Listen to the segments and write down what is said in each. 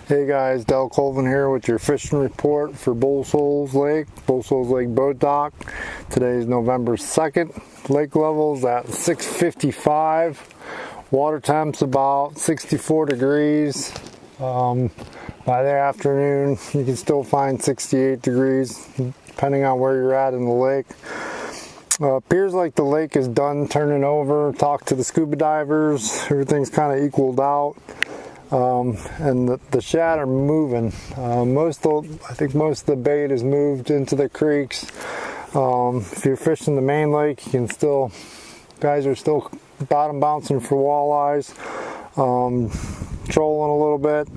Hey guys, Colvin here with your fishing report for Shoals Lake Boat Dock. Today is November 2nd. Lake levels at 655. Water temps about 64 degrees. By the afternoon, you can still find 68 degrees, depending on where you're at in the lake. Appears like the lake is done turning over. Talked to the scuba divers. Everything's kind of equaled out. And the shad are moving. I think most of the bait is moved into the creeks. If you're fishing the main lake, you can still, guys are still bottom bouncing for walleyes, trolling a little bit,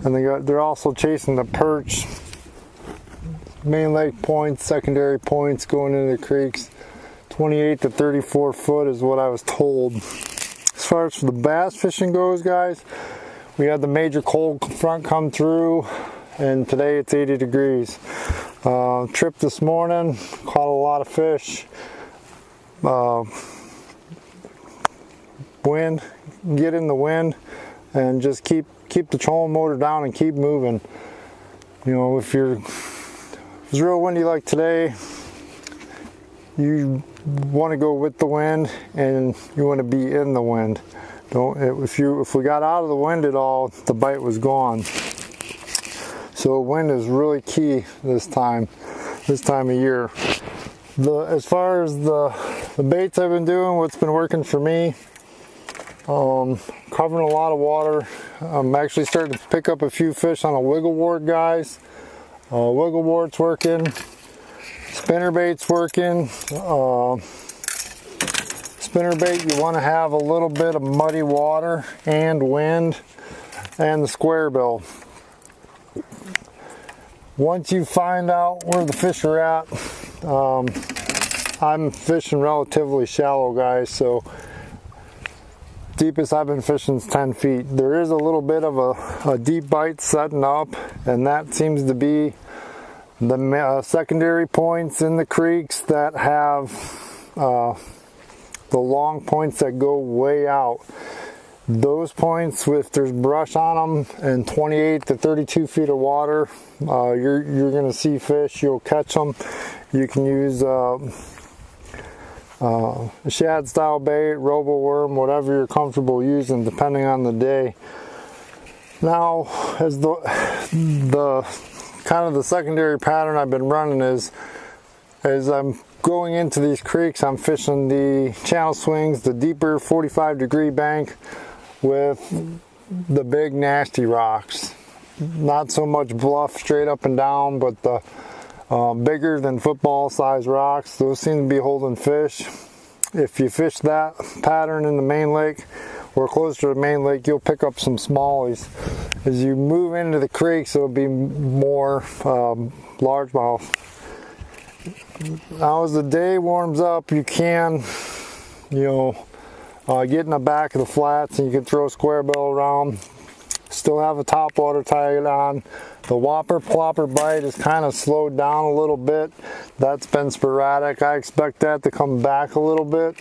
and they're also chasing the perch. Main lake points, secondary points going into the creeks. 28 to 34 foot is what I was told. As far as for the bass fishing goes, guys, we had the major cold front come through, and today it's 80 degrees. Trip this morning, caught a lot of fish. Wind, get in the wind, and just keep the trolling motor down and keep moving. You know, if it's real windy like today, you want to go with the wind and you want to be in the wind. If we got out of the wind at all, the bite was gone. So wind is really key this time of year. As far as the baits I've been doing, what's been working for me, covering a lot of water. I'm actually starting to pick up a few fish on a wiggle wart, guys. Wiggle wart's working, spinnerbait's working. Spinnerbait, you want to have a little bit of muddy water and wind, and the square bill. Once you find out where the fish are at, I'm fishing relatively shallow, guys, so deepest I've been fishing is 10 feet. There is a little bit of a deep bite setting up, and that seems to be the secondary points in the creeks that have the long points that go way out. Those points, if there's brush on them and 28 to 32 feet of water, you're going to see fish. You'll catch them. You can use shad style bait, robo worm, whatever you're comfortable using, depending on the day. Now, as the kind of the secondary pattern I've been running is, as I'm going into these creeks, I'm fishing the channel swings, the deeper 45-degree bank with the big nasty rocks. Not so much bluff straight up and down, but the bigger than football size rocks. Those seem to be holding fish. If you fish that pattern in the main lake or closer to the main lake, you'll pick up some smallies. As you move into the creeks, it'll be more largemouth. Now as the day warms up, you can, get in the back of the flats and you can throw a square bill around. Still have a top water tied on. The whopper plopper bite is kind of slowed down a little bit. That's been sporadic. I expect that to come back a little bit,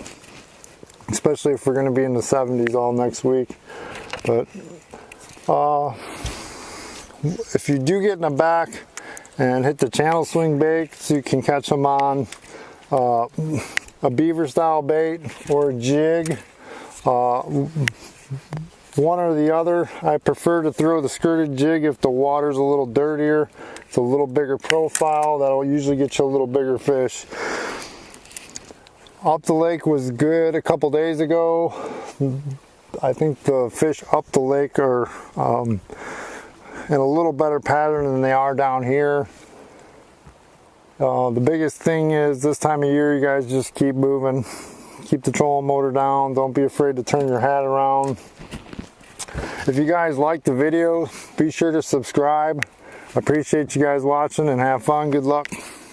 especially if we're going to be in the 70s all next week. But if you do get in the back and hit the channel swing baits, you can catch them on a beaver style bait or a jig, one or the other. I prefer to throw the skirted jig if the water's a little dirtier. It's a little bigger profile. That'll usually get you a little bigger fish. Up the lake was good a couple days ago. I think the fish up the lake are in a little better pattern than they are down here. The biggest thing is this time of year, you guys just keep moving. Keep the trolling motor down. Don't be afraid to turn your hat around. If you guys like the video, be sure to subscribe. I appreciate you guys watching, and have fun. Good luck.